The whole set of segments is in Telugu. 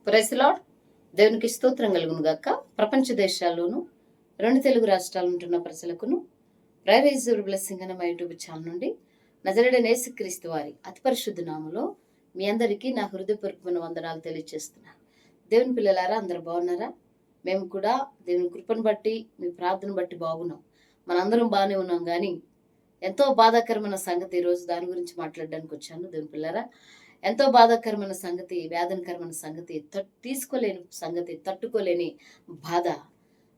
Praise the lord. దేవునికి స్తోత్రం కలుగును గాక. ప్రపంచ దేశాల్లోనూ 2 తెలుగు రాష్ట్రాలు ఉంటున్న ప్రజలకును ప్రైవేజ్ బ్లెస్సింగ్ అనే మా యూట్యూబ్ ఛానల్ నుండి నజరేయుడైన యేసుక్రీస్తు వారి అతి పరిశుద్ధ నామములో మీ అందరికీ నా హృదయపూర్వకమైన వందనాలు తెలియజేస్తున్నాను. దేవుని పిల్లలారా, అందరు బాగున్నారా? మేము కూడా దేవుని కృపను బట్టి మీ ప్రార్థన బట్టి బాగున్నాం. మనందరం బాగానే ఉన్నాం. కానీ ఎంతో బాధాకరమైన సంగతి ఈరోజు దాని గురించి మాట్లాడడానికి వచ్చాను. దేవుని పిల్లరా, ఎంతో బాధాకరమైన సంగతి, వేదనకరమైన సంగతి, తీసుకోలేని సంగతి, తట్టుకోలేని బాధ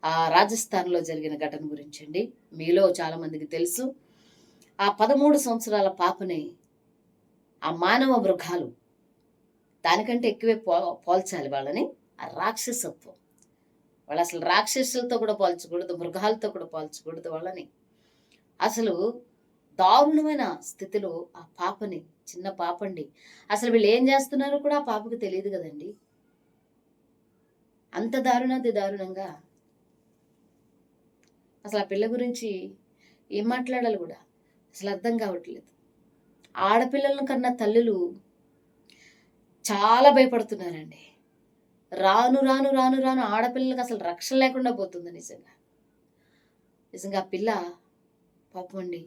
ఆ రాజస్థాన్లో జరిగిన ఘటన గురించి అండి. మీలో చాలా మందికి తెలుసు. ఆ 13 సంవత్సరాల పాపని ఆ మానవ మృగాలు దానికంటే ఎక్కువే పోల్చాలి వాళ్ళని. ఆ రాక్షసత్వం, వాళ్ళు అసలు రాక్షసులతో కూడా పోల్చకూడదు, మృగాలతో కూడా పోల్చకూడదు వాళ్ళని. అసలు దారుణమైన స్థితిలో ఆ పాపని, చిన్న పాపండి, అసలు వీళ్ళు ఏం చేస్తున్నారో కూడా ఆ పాపకు తెలియదు కదండి. అంత దారుణంగా అసలు ఆ పిల్ల గురించి ఏం మాట్లాడాలి కూడా అసలు అర్థం కావట్లేదు. ఆడపిల్లలను కన్నా తల్లులు చాలా భయపడుతున్నారండి. రాను రాను రాను రాను ఆడపిల్లలకు అసలు రక్షణ లేకుండా పోతుంది. నిజంగా ఆ పిల్ల పాపం అండి,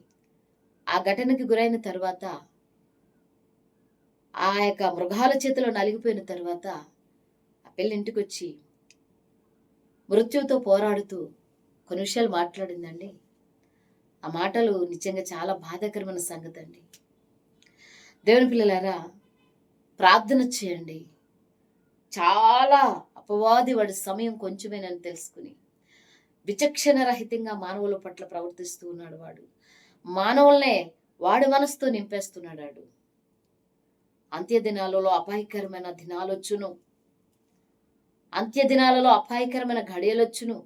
ఆ ఘటనకి గురైన తర్వాత, ఆ యొక్క మృగాల చేతిలో నలిగిపోయిన తర్వాత ఆ పిల్ల ఇంటికి వచ్చి మృత్యువుతో పోరాడుతూ కొన్ని విషయాలు మాట్లాడిందండి. ఆ మాటలు నిజంగా చాలా బాధాకరమైన సంగతి అండి. దేవుని పిల్లలారా, ప్రార్థన చేయండి. చాలా అపవాది వాడి సమయం కొంచెమేనని తెలుసుకుని విచక్షణ రహితంగా మానవుల పట్ల ప్రవర్తిస్తూ ఉన్నాడు. వాడు మానవుల్నే వాడి మనసుతో నింపేస్తున్నాడు. అంత్య దినాలలో అపాయకరమైన దినాలొచ్చును, అంత్య దినాలలో అపాయకరమైన ఘడియలొచ్చును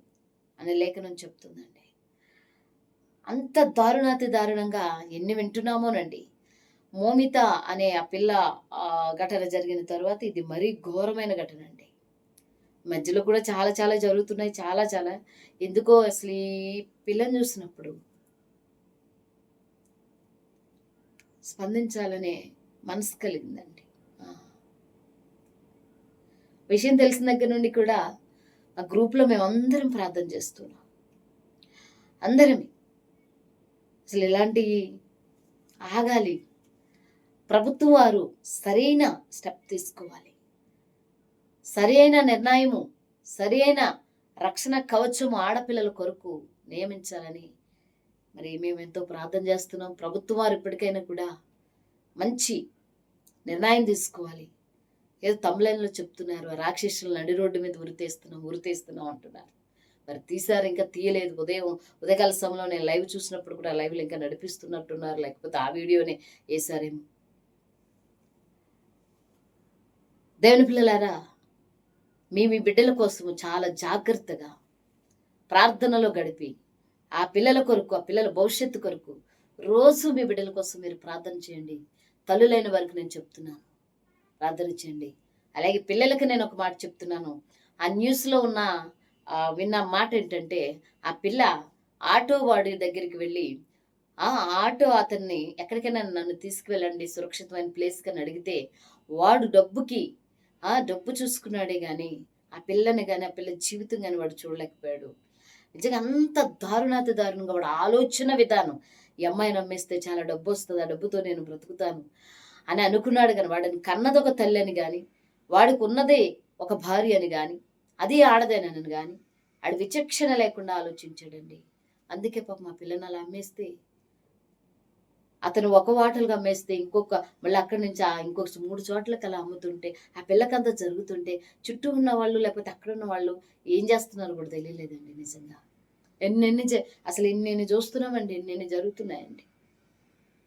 అనే లేఖనం చెప్తుందండి. అంత దారుణంగా ఎన్ని వింటున్నామోనండి. మోమిత అనే ఆ పిల్ల ఘటన జరిగిన తర్వాత ఇది మరీ ఘోరమైన ఘటన అండి. మధ్యలో కూడా చాలా జరుగుతున్నాయి. చాలా ఎందుకో అసలు ఈ పిల్లని చూసినప్పుడు స్పందించాలనే మనసు కలిగిందండి. విషయం తెలిసిన దగ్గర నుండి కూడా ఆ గ్రూప్లో మేమందరం ప్రార్థన చేస్తున్నాం. అందరం అసలు ఇలాంటి ఆగాలి. ప్రభుత్వం వారు సరైన స్టెప్ తీసుకోవాలి. సరి అయిన నిర్ణయము, సరి అయిన రక్షణ కవచము ఆడపిల్లల కొరకు నియమించాలని మరి మేము ఎంతో ప్రార్థన చేస్తున్నాం. ప్రభుత్వం వారు ఇప్పటికైనా కూడా మంచి నిర్ణయం తీసుకోవాలి. ఏదో తమిళంలో చెప్తున్నారు, రాక్షసులను నడి రోడ్డు మీద ఉరితేస్తున్నాం అంటున్నారు. మరి తీశారు, ఇంకా తీయలేదు. ఉదయకాల సమయంలో నేను లైవ్ చూసినప్పుడు కూడా లైవ్లో ఇంకా నడిపిస్తున్నట్టున్నారు, లేకపోతే ఆ వీడియోనే వేశారేమో. దేవుని పిల్లలారా, మీ బిడ్డల కోసము చాలా జాగ్రత్తగా ప్రార్థనలో గడిపి ఆ పిల్లల కొరకు, ఆ పిల్లల భవిష్యత్తు కొరకు రోజు మీ బిడ్డల కోసం మీరు ప్రార్థన చేయండి. తల్లులైన వారికి నేను చెప్తున్నాను, ప్రార్థన చేయండి. అలాగే పిల్లలకి నేను ఒక మాట చెప్తున్నాను. ఆ న్యూస్లో విన్న మాట ఏంటంటే, ఆ పిల్ల ఆటో వాడి దగ్గరికి వెళ్ళి ఆటో అతన్ని ఎక్కడికైనా నన్ను తీసుకువెళ్ళండి సురక్షితమైన ప్లేస్కి అని అడిగితే, వాడు డబ్బు చూసుకున్నాడే కానీ ఆ పిల్లని కానీ, ఆ పిల్ల జీవితం కానీ వాడు చూడలేకపోయాడు. నిజంగా అంత దారుణంగా వాడు ఆలోచన విధానం, ఈ అమ్మాయిని నమ్మేస్తే చాలా డబ్బు వస్తుంది, ఆ డబ్బుతో నేను బ్రతుకుతాను అని అనుకున్నాడు. కానీ వాడిని కన్నది ఒక తల్లి అని కానీ, వాడికి ఉన్నదే ఒక భార్య అని కానీ, అది ఆడదేనని కానీ ఆడు విచక్షణ లేకుండా ఆలోచించాడండి. అందుకే పాప మా పిల్లని అలా అమ్మేస్తే, అతను ఒక వాటలుగా అమ్మేస్తే మళ్ళీ అక్కడి నుంచి ఇంకొక 3 చోట్లకి అలా అమ్ముతుంటే, ఆ పిల్లకంతా జరుగుతుంటే చుట్టూ ఉన్న వాళ్ళు లేకపోతే అక్కడ ఉన్న వాళ్ళు ఏం చేస్తున్నారో కూడా తెలియలేదండి. నిజంగా అసలు ఇన్ని చూస్తున్నామండి, ఎన్ని జరుగుతున్నాయండి.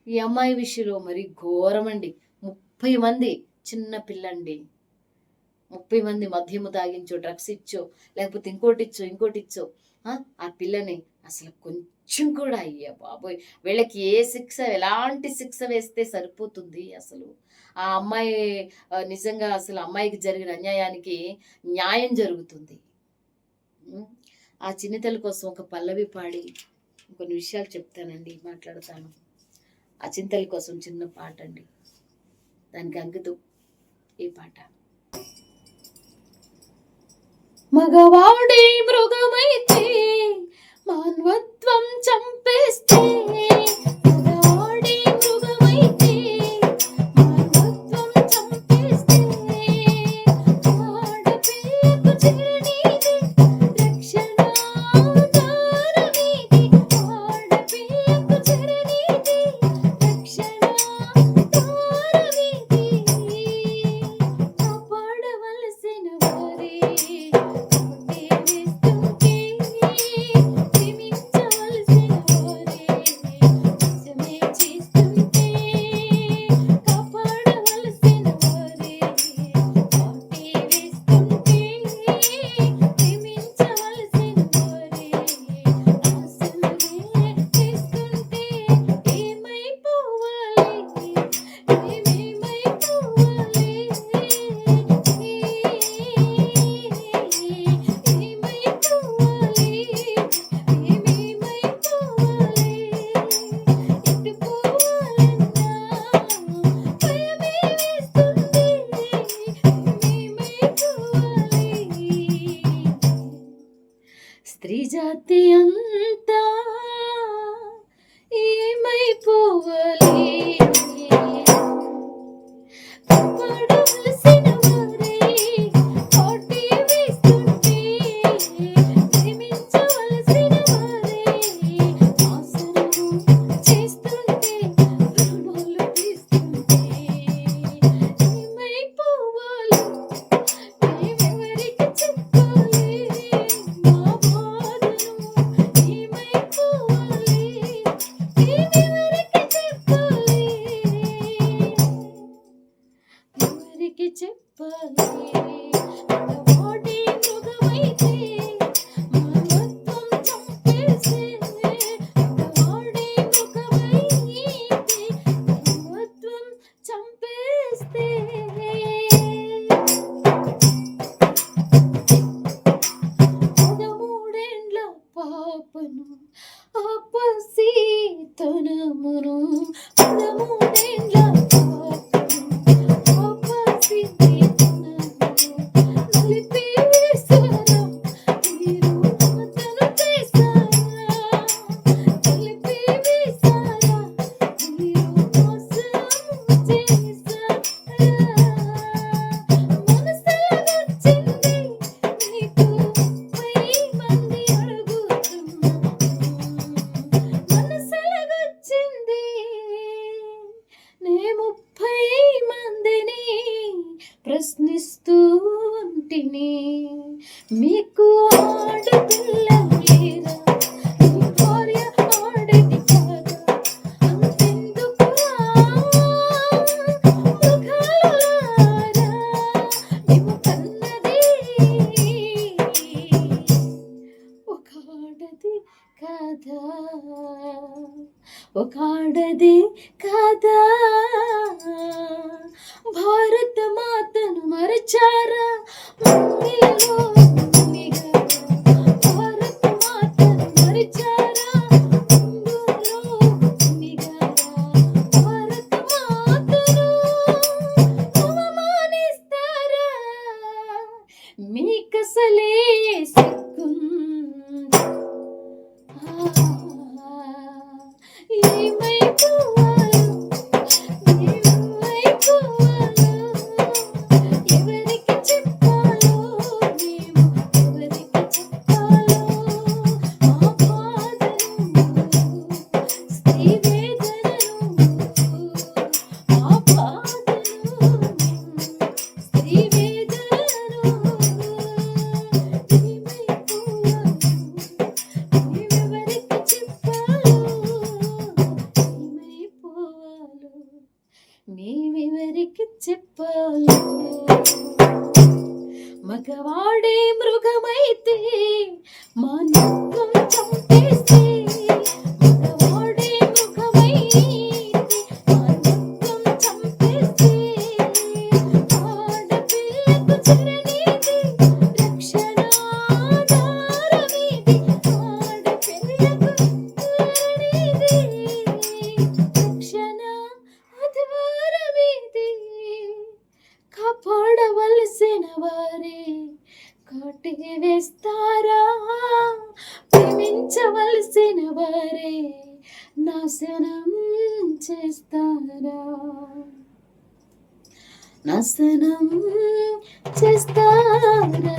ఈ అమ్మాయి విషయంలో మరి ఘోరమండి. 30 మంది, చిన్న పిల్లండి, 30 మంది మద్యము తాగించో, డ్రగ్స్ ఇచ్చో, లేకపోతే ఇంకోటిచ్చో ఆ పిల్లని అసలు కొంచెం కూడా, అయ్యా బాబోయ్, వీళ్ళకి ఎలాంటి శిక్ష వేస్తే సరిపోతుంది అసలు? ఆ అమ్మాయి నిజంగా అసలు అమ్మాయికి జరిగిన అన్యాయానికి న్యాయం జరుగుతుంది. ఆ చిన్నతల్లి కోసం ఒక పల్లవి పాడి కొన్ని విషయాలు చెప్తానండి, మాట్లాడతాను. ఆ చింతల కోసం చిన్న పాట అండి, దానికి అంకితం ఈ పాట. మగవాడే మృగమైతే మానవత్వం చంపేస్తే, మగవాడే మృగమైతే మానవత్వం చంపేస్తే, ఆడపిల్లకు చిరునీతి రక్షణ దారమీది, ఆడపిల్లకు చిరునీతి రక్షణ దారమీది, కాపాడవలసిన వారే కొట్టివేస్తుంటే, క్షమించవలసిన వారే నిజమే చేస్తుంటే, కాపాడవలసిన వారే కొట్టివేస్తుంటే, క్షమించవలసిన వారే ఆశలనే చేస్తుంటే, ఏమైపోవాలి ఏమైపోవాలి స్త్రీ జాతి అంతా ఏమైపోవాలి, కాపాడవలసిన వారే కోటి వేస్తుంటే, ప్రేమించవలసిన వారే ఆసనము చేస్తుంటే, ప్రాణాలు తీస్తుంటే, ఏమైపోవాలి మేమెవరికి చెప్పాలి మా బాధను, ఏమైపోవాలి మేమెవరికి చెప్పాలి, ఎవరికి చెప్పాలి, మగవాడే మృగమైతే మానవత్వం చంపేసే, మగవాడే మృగమైతే మానవత్వం చంపేస్తే, 13 పాపను ఆపసీతనమును, 13 పాపను ఆపసీతనమును నలిపివేశారా మీరు అతను చేశారా, నలిపివేశారా మీరు మోసము చేశారా, మనసులకొచ్చింది నీకు 30 మంది అడుగుతున్నారు, మనసులకొచ్చింది నే 30 మందిని ప్రశ్నిస్తూ ఉంటిని, మీకు ఆడపిల్లలు లేరా, మీ భార్య ఆడది కాదా, అంతెందుకురా మృగాలులారా, నీవు కన్నది ఒక ఆడది కాదా, ఒక ఆడది కాదా, భారత మాతను మరచారా మమ్మిలలో మునిగారా, భారత మాతను మరచారా ముందులో మునిగారా, భారత మాతను అవమానిస్తారా, మీకసలే సిగ్గుందా, ఏమైపోవాలో ఏమైపోవాలో, ఎవరికి చెప్పాలో మేము ఎవరికి చెప్పాలో, మా బాధను స్త్రీ వేదనను, మా బాధను స్త్రీ వేదనను, మేమెవరికి చెప్పాలో ఏమైపోవాలో, మేమెవరికి చెప్పాలో, మగవాడే మృగమైతే మానవత్వం చంపేస్తే, మగవాడే మృగమైతే మానవత్వం చంపేస్తే, ఆడపిల్లకు చిరునీతి రక్షణ దారమీది, ఆడపిల్లకు చిరునీతి రక్షణ ఆధారమీది, కాపాడవలసిన వారే కోటి వెలివేస్తారా? ప్రేమించవలసిన వారే నాశనం చేస్తారా? నాశనం చేస్తారా?